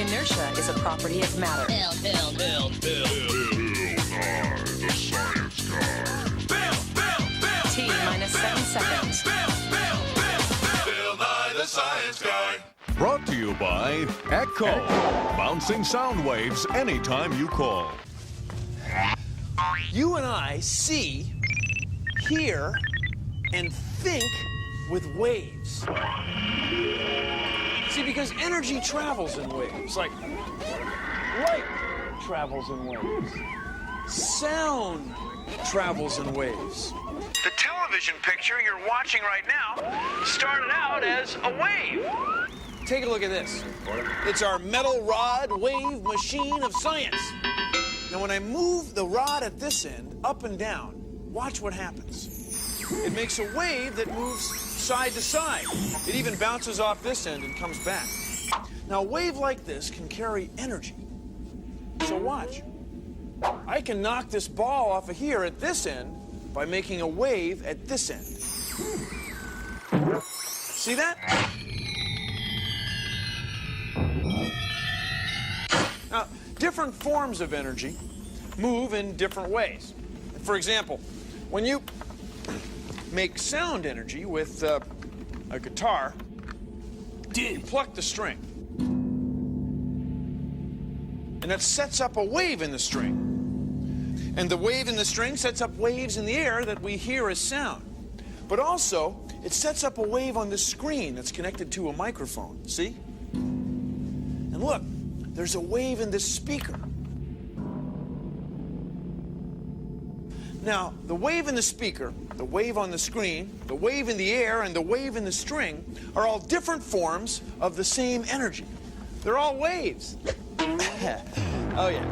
Inertia is a property of matter. Bill, the science guy. T minus 7 seconds. Bill Nye the Science Guy. Brought to you by Echo. Bouncing sound waves anytime you call. You and I see, hear, and think with waves. See, because energy travels in waves, like light travels in waves. Sound travels in waves. The television picture you're watching right now started out as a wave. Take a look at this. It's our metal rod wave machine of science. Now, when I move the rod at this end up and down, watch what happens. It makes a wave that moves side to side. It even bounces off this end and comes back. Now, a wave like this can carry energy. So watch. I can knock this ball off of here at this end by making a wave at this end. See that? Now, different forms of energy move in different ways. For example, when you make sound energy with a guitar, you pluck the string. And that sets up a wave in the string. And the wave in the string sets up waves in the air that we hear as sound. But also, it sets up a wave on the screen that's connected to a microphone. See? And look, there's a wave in this speaker. Now, the wave in the speaker, the wave on the screen, the wave in the air, and the wave in the string are all different forms of the same energy. They're all waves. Oh, yeah.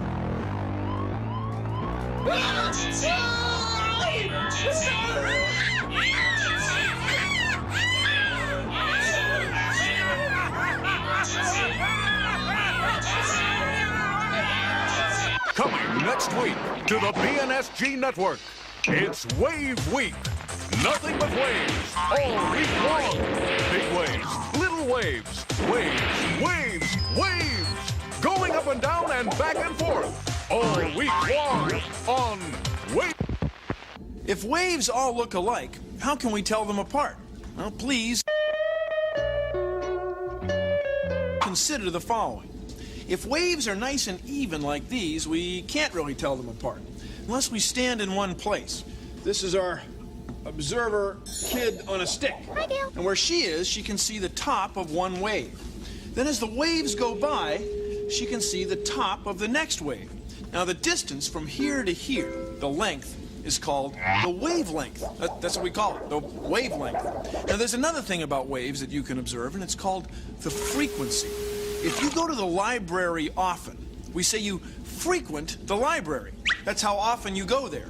Coming next week to the BNSG Network. It's Wave Week. Nothing but waves all week long. Big waves, little waves, waves, waves. Going up and down and back and forth all week long on Wave. If waves all look alike, how can we tell them apart? Well, please consider the following. If waves are nice and even like these, we can't really tell them apart unless we stand in one place. This is our observer kid on a stick. Hi, Bill. And where she is, she can see the top of one wave. Then as the waves go by, she can see the top of the next wave. Now the distance from here to here, the length, is called the wavelength. That's what we call it, the wavelength. Now there's another thing about waves that you can observe, and it's called the frequency. If you go to the library often, we say you frequent the library. That's how often you go there.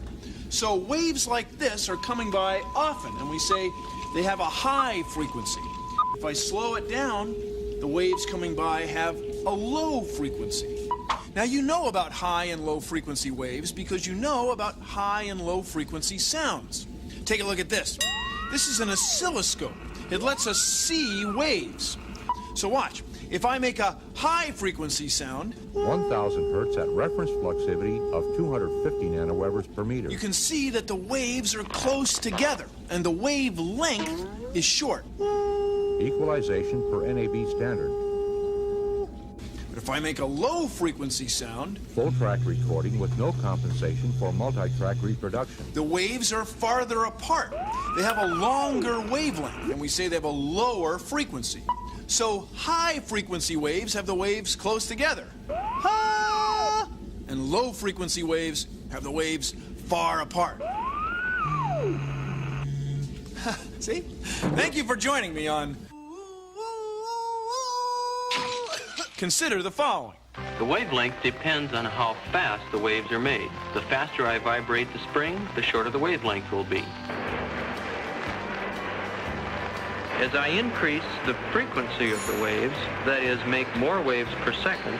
So waves like this are coming by often, and we say they have a high frequency. If I slow it down, the waves coming by have a low frequency. Now you know about high and low frequency waves because you know about high and low frequency sounds. Take a look at this. This is an oscilloscope. It lets us see waves. So watch. If I make a high frequency sound, 1,000 hertz at reference fluxivity of 250 nanowevers per meter. you can see that the waves are close together and the wavelength is short. Equalization per NAB standard. But if I make a low frequency sound, Full track recording with no compensation for multi-track reproduction. the waves are farther apart. They have a longer wavelength, and we say they have a lower frequency. So high frequency waves have the waves close together. Ha! And low frequency waves have the waves far apart. See? Thank you for joining me on Consider the following. The wavelength depends on how fast the waves are made. The faster I vibrate the spring, the shorter the wavelength will be. As I increase the frequency of the waves, that is, make more waves per second,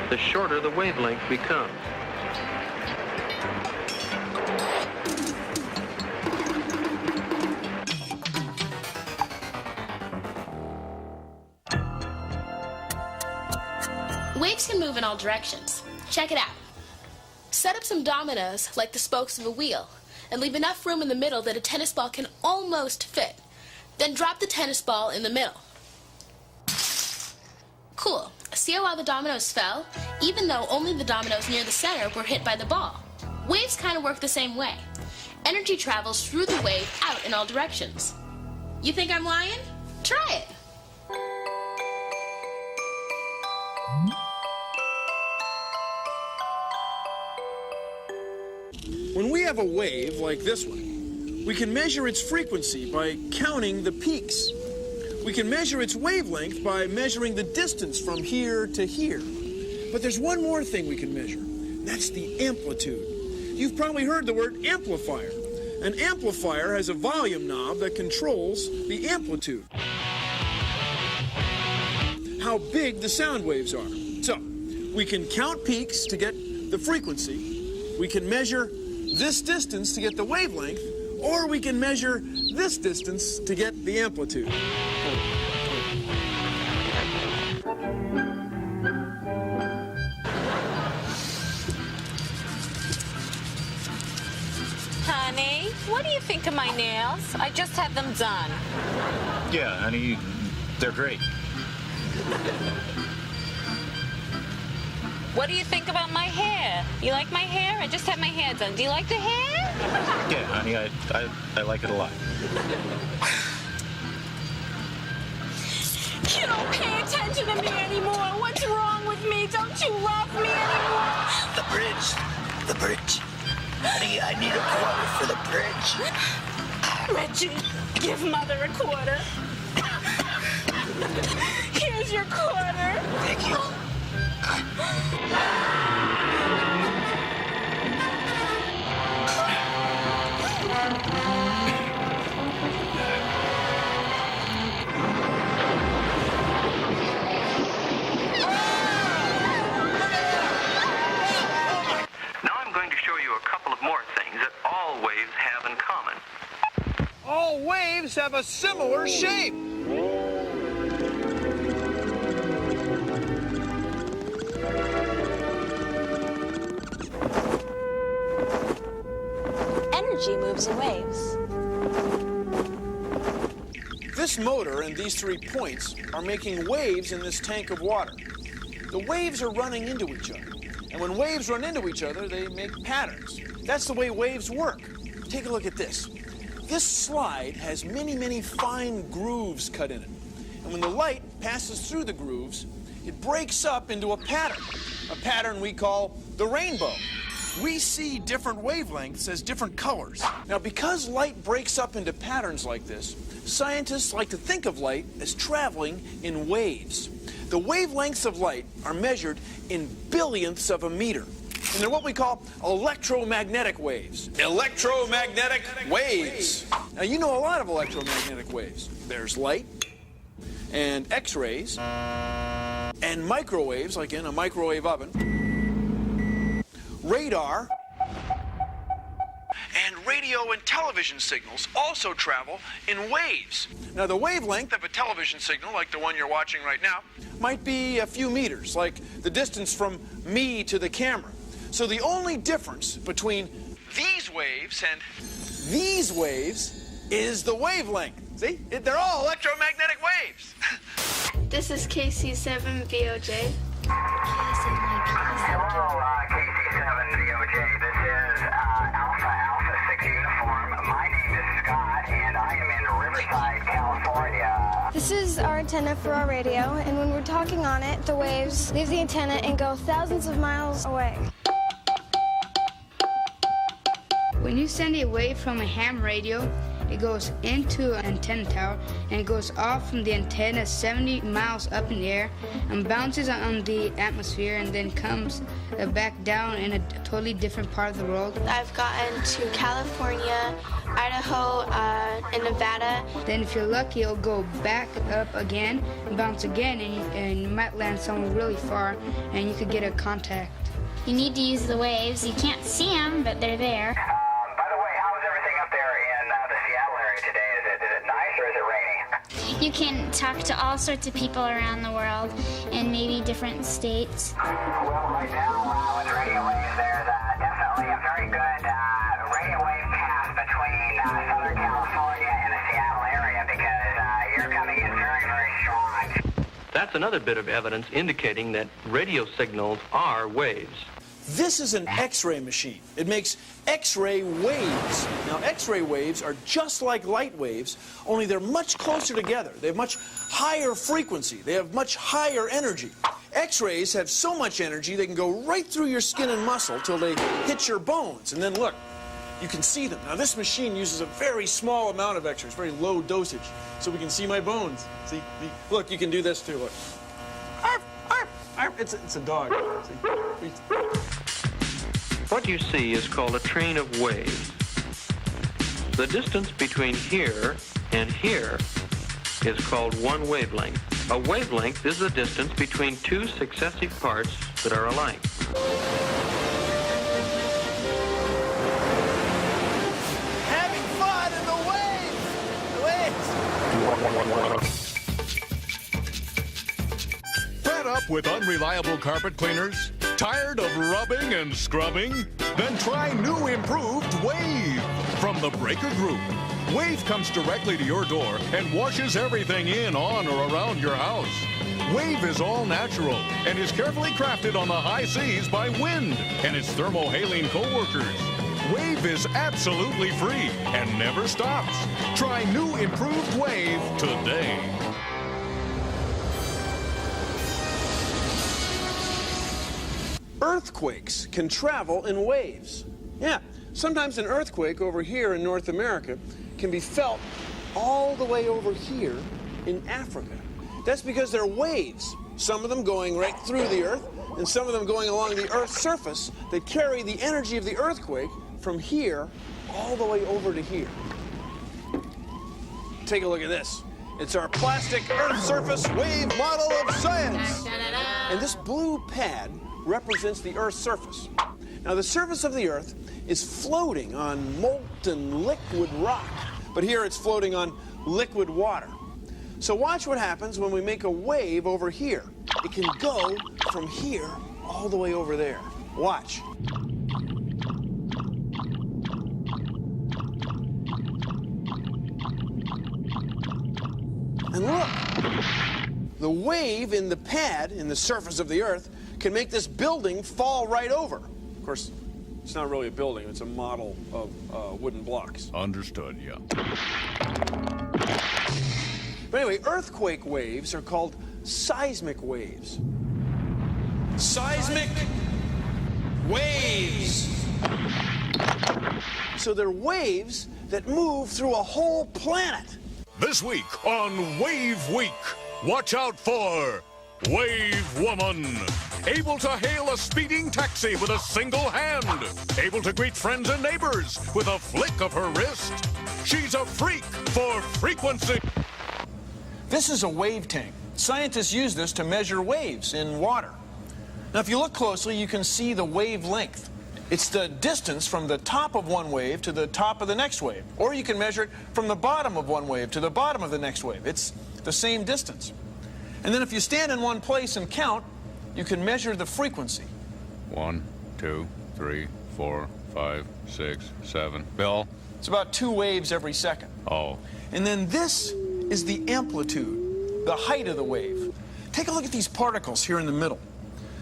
the shorter the wavelength becomes. Waves can move in all directions. Check it out. Set up some dominoes like the spokes of a wheel and leave enough room in the middle that a tennis ball can almost fit. Then drop the tennis ball in the middle. Cool. See how all the dominoes fell? Even though only the dominoes near the center were hit by the ball. Waves kind of work the same way. Energy travels through the wave out in all directions. You think I'm lying? Try it. When we have a wave like this one, we can measure its frequency by counting the peaks. We can measure its wavelength by measuring the distance from here to here. But there's one more thing we can measure. That's the amplitude. You've probably heard the word amplifier. An amplifier has a volume knob that controls the amplitude. How big the sound waves are. So, we can count peaks to get the frequency. We can measure this distance to get the wavelength, or we can measure this distance to get the amplitude. Honey, what do you think of my nails? I just had them done. Yeah, honey, they're great. What do you think about my hair? You like my hair? I just had my hair done. Do you like the hair? Yeah, honey, I like it a lot. You don't pay attention to me anymore. What's wrong with me? Don't you love me anymore? The bridge. The bridge. Honey, I need a quarter for the bridge. Reggie, give Mother a quarter. Here's your quarter. Thank you. Now I'm going to show you a couple of more things that all waves have in common. All waves have a similar shape. Energy moves in waves. This motor and these 3 points are making waves in this tank of water. The waves are running into each other. And when waves run into each other, they make patterns. That's the way waves work. Take a look at this. This slide has many, many fine grooves cut in it. And when the light passes through the grooves, it breaks up into a pattern we call the rainbow. We see different wavelengths as different colors. Now, because light breaks up into patterns like this, scientists like to think of light as traveling in waves. The wavelengths of light are measured in billionths of a meter. And they're what we call electromagnetic waves. Electromagnetic waves. Now, you know a lot of electromagnetic waves. There's light, and X-rays, and microwaves, like in a microwave oven, radar, and radio and television signals also travel in waves. Now, the wavelength of a television signal, like the one you're watching right now, might be a few meters, like the distance from me to the camera. So the only difference between these waves and these waves is the wavelength. See? They're all electromagnetic waves. This is KC7VOJ. Hello, KC7VOJ. This is Alpha 6 Uniform. My name is Scott, and I am in Riverside, California. This is our antenna for our radio, and when we're talking on it, the waves leave the antenna and go thousands of miles away. When you send a wave from a ham radio, it goes into an antenna tower and it goes off from the antenna 70 miles up in the air and bounces on the atmosphere and then comes back down in a totally different part of the world. I've gotten to California, Idaho, and Nevada. Then if you're lucky, it'll go back up again, bounce again, and you might land somewhere really far and you could get a contact. You need to use the waves. You can't see them, but they're there. By the way, how is everything up there in the Seattle area today? Is it nice or is it raining? You you can talk to all sorts of people around the world in maybe different states. Well, right now with radio waves, there's definitely a very good radio wave path between Southern California and the Seattle area because you're coming in very, very strong. That's another bit of evidence indicating that radio signals are waves. This is an X-ray machine. It makes X-ray waves. Now, X-ray waves are just like light waves, only they're much closer together. They have much higher frequency. They have much higher energy. X-rays have so much energy they can go right through your skin and muscle till they hit your bones. And then look, you can see them. Now, this machine uses a very small amount of X-rays, very low dosage, so we can see my bones. See? Look, you can do this too. Look. Arf, arf, arf. It's a dog. See? What you see is called a train of waves. The distance between here and here is called one wavelength. A wavelength is the distance between two successive parts that are alike. Having fun in the waves! Fed up with unreliable carpet cleaners? Tired of rubbing and scrubbing? Then try new improved Wave from the Breaker Group. Wave comes directly to your door and washes everything in, on, or around your house. Wave is all natural and is carefully crafted on the high seas by wind and its thermohaline co-workers. Wave is absolutely free and never stops. Try new improved Wave today. Earthquakes can travel in waves. Yeah, sometimes an earthquake over here in North America can be felt all the way over here in Africa. That's because they're waves, some of them going right through the earth, and some of them going along the Earth's surface that carry the energy of the earthquake from here all the way over to here. Take a look at this. It's our plastic Earth surface wave model of science. And this blue pad represents the Earth's surface. Now, the surface of the Earth is floating on molten liquid rock, but here it's floating on liquid water. So watch what happens when we make a wave over here. It can go from here all the way over there. Watch. And look, the wave in the pad, in the surface of the Earth, can make this building fall right over. Of course, it's not really a building, it's a model of wooden blocks. Understood, yeah. But anyway, earthquake waves are called seismic waves. Seismic waves! So they're waves that move through a whole planet. This week on Wave Week, watch out for Wave Woman. Able to hail a speeding taxi with a single hand. Able to greet friends and neighbors with a flick of her wrist. She's a freak for frequency. This is a wave tank. Scientists use this to measure waves in water. Now, if you look closely, you can see the wavelength. It's the distance from the top of one wave to the top of the next wave. Or you can measure it from the bottom of one wave to the bottom of the next wave. It's the same distance. And then if you stand in one place and count, you can measure the frequency. 1, 2, 3, 4, 5, 6, 7. Bill? It's about 2 waves every second. Oh. And then this is the amplitude, the height of the wave. Take a look at these particles here in the middle.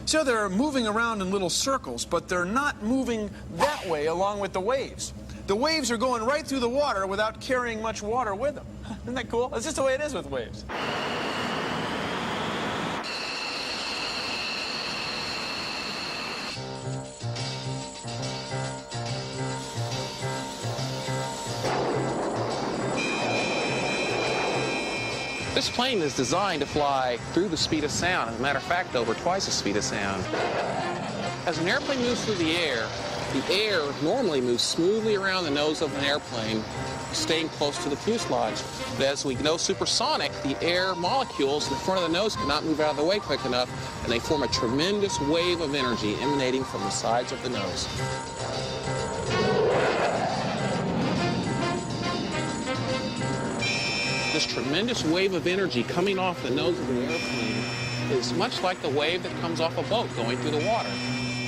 So they're moving around in little circles, but they're not moving that way along with the waves. The waves are going right through the water without carrying much water with them. Isn't that cool? That's just the way it is with waves. This plane is designed to fly through the speed of sound. As a matter of fact, over twice the speed of sound. As an airplane moves through the air normally moves smoothly around the nose of an airplane, staying close to the fuselage. But as we go supersonic, the air molecules in the front of the nose cannot move out of the way quick enough, and they form a tremendous wave of energy emanating from the sides of the nose. this tremendous wave of energy coming off the nose of the airplane is much like the wave that comes off a boat going through the water.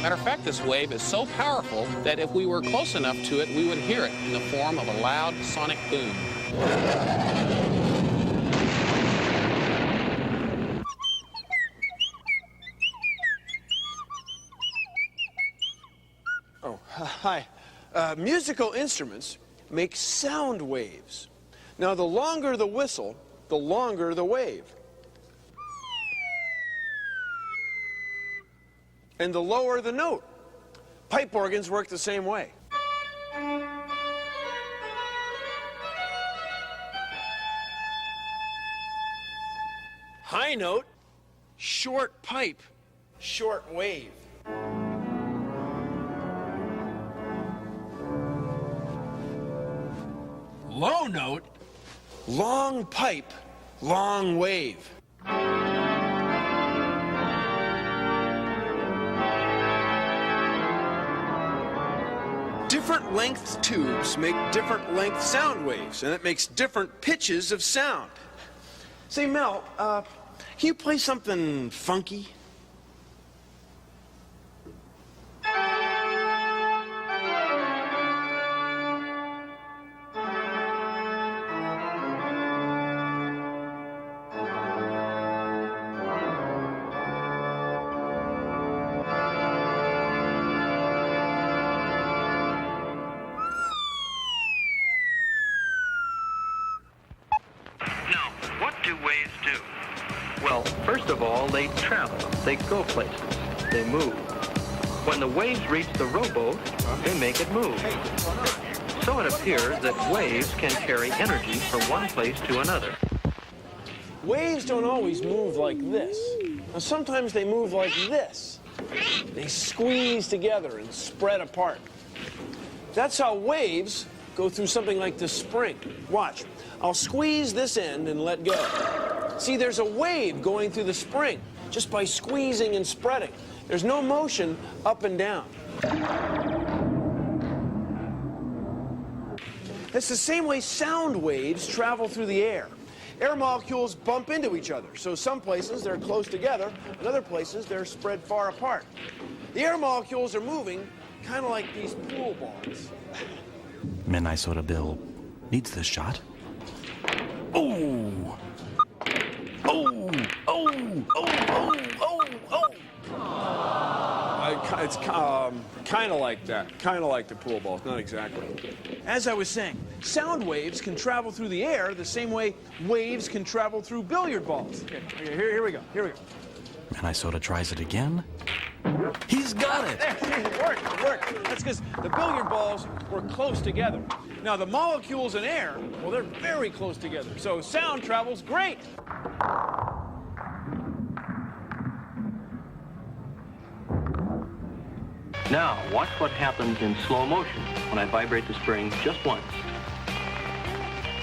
Matter of fact, this wave is so powerful that if we were close enough to it, we would hear it in the form of a loud sonic boom. Oh, hi. Musical instruments make sound waves. Now, the longer the whistle, the longer the wave. And the lower the note. Pipe organs work the same way. High note, short pipe, short wave. Low note, long pipe, long wave. Different length tubes make different length sound waves, and it makes different pitches of sound. Say, Mel, can you play something funky? Well, first of all, they travel. They go places. They move. When the waves reach the rowboat, they make it move. So it appears that waves can carry energy from one place to another. Waves don't always move like this. Now, sometimes they move like this. They squeeze together and spread apart. That's how waves go through something like this spring. Watch. I'll squeeze this end and let go. See, there's a wave going through the spring just by squeezing and spreading. There's no motion up and down. It's the same way sound waves travel through the air. Air molecules bump into each other, so some places they're close together, and other places they're spread far apart. The air molecules are moving kind of like these pool balls. Midnight Soda Bill needs this shot. Oh! Oh! Oh! Oh! Oh! Oh! Oh! It's kind of like that. Kind of like the pool balls, not exactly. As I was saying, sound waves can travel through the air the same way waves can travel through billiard balls. Okay, here we go. Here we go. Midnight Soda tries it again. He's got it! It worked. That's because the billiard balls were close together. Now, the molecules in air, well, they're very close together, so sound travels great. Now, watch what happens in slow motion when I vibrate the spring just once.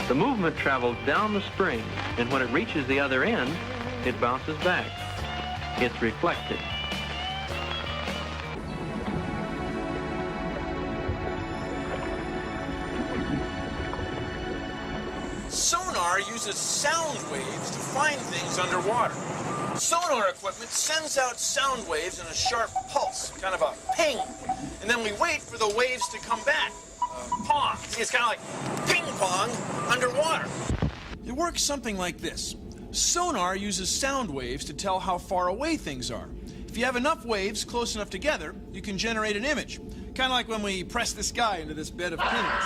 The movement travels down the spring, and when it reaches the other end, it bounces back. It's reflected. Sonar uses sound waves to find things underwater. Sonar equipment sends out sound waves in a sharp pulse, kind of a ping, and then we wait for the waves to come back. Pong. See, it's kind of like ping pong underwater. It works something like this. Sonar uses sound waves to tell how far away things are. If you have enough waves close enough together, you can generate an image. Kind of like when we press this guy into this bed of pins.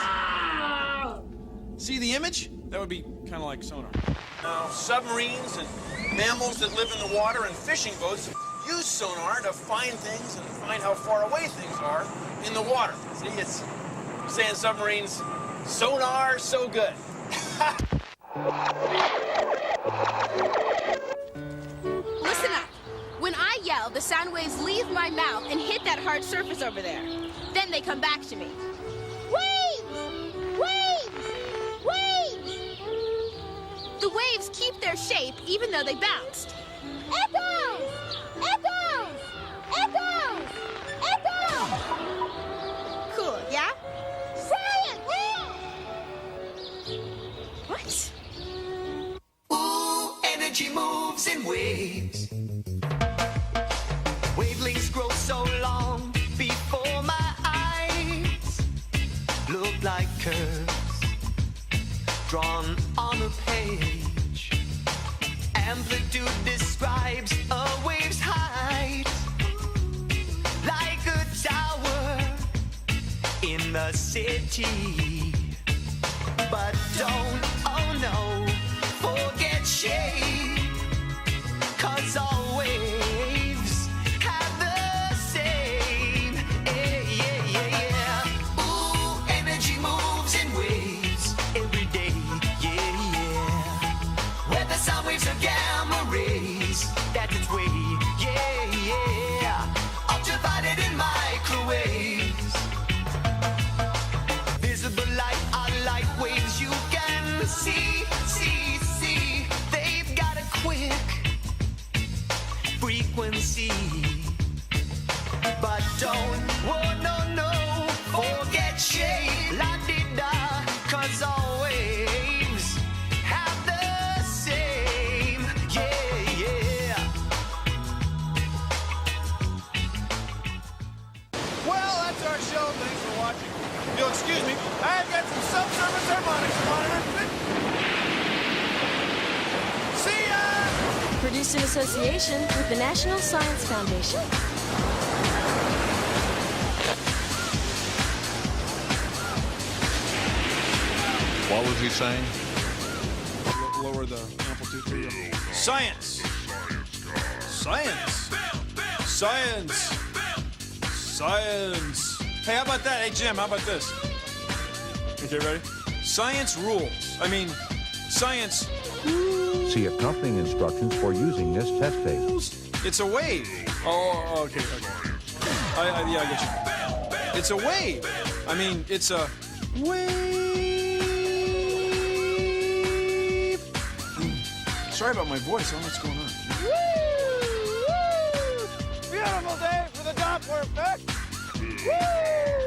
See the image? That would be kind of like sonar. Now, submarines and mammals that live in the water and fishing boats use sonar to find things and find how far away things are in the water. See, it's saying submarines, sonar, so good. Listen up. When I yell, the sound waves leave my mouth and hit that hard surface over there. Then they come back to me. Waves! Waves! Waves! The waves keep their shape even though they bounced. Echoes! Echoes! Echoes! Echoes! Cool, yeah? Say it! What? energy moves in waves. Wavelengths grow so long before my eyes. Look like curves drawn on a page. Amplitude describes a wave's height. Like a tower in the city. But don't, oh no, forget shade. 'Cause all waves have the same. Yeah, yeah, yeah, yeah. Ooh, energy moves in waves every day. Yeah, yeah. Whether sound waves or gamma rays, that's its way. Yeah, yeah. Ultraviolet and microwaves. Visible light are light waves you can see, see, see. They've got a quick frequency. But don't, whoa, no, no, forget shade, la-di-da, 'cause all waves have the same, yeah, yeah. Well, that's our show. Thanks for watching. If you'll excuse me, I've got some self-service harmonics to monitor. See ya! Produced in association with the National Science Foundation. What was he saying? Lower the amplitude for you. Science! Science! Science! Science! Hey, how about that? Hey, Jim, how about this? Okay, ready? Science rules. I mean, science. See accompanying instructions for using this test tape. It's a wave. Oh, okay, okay. Yeah, I get you. It's a wave. I mean, it's a wave. Sorry about my voice. I don't know what's going on. Woo! Woo! Beautiful day for the Doppler effect. Woo!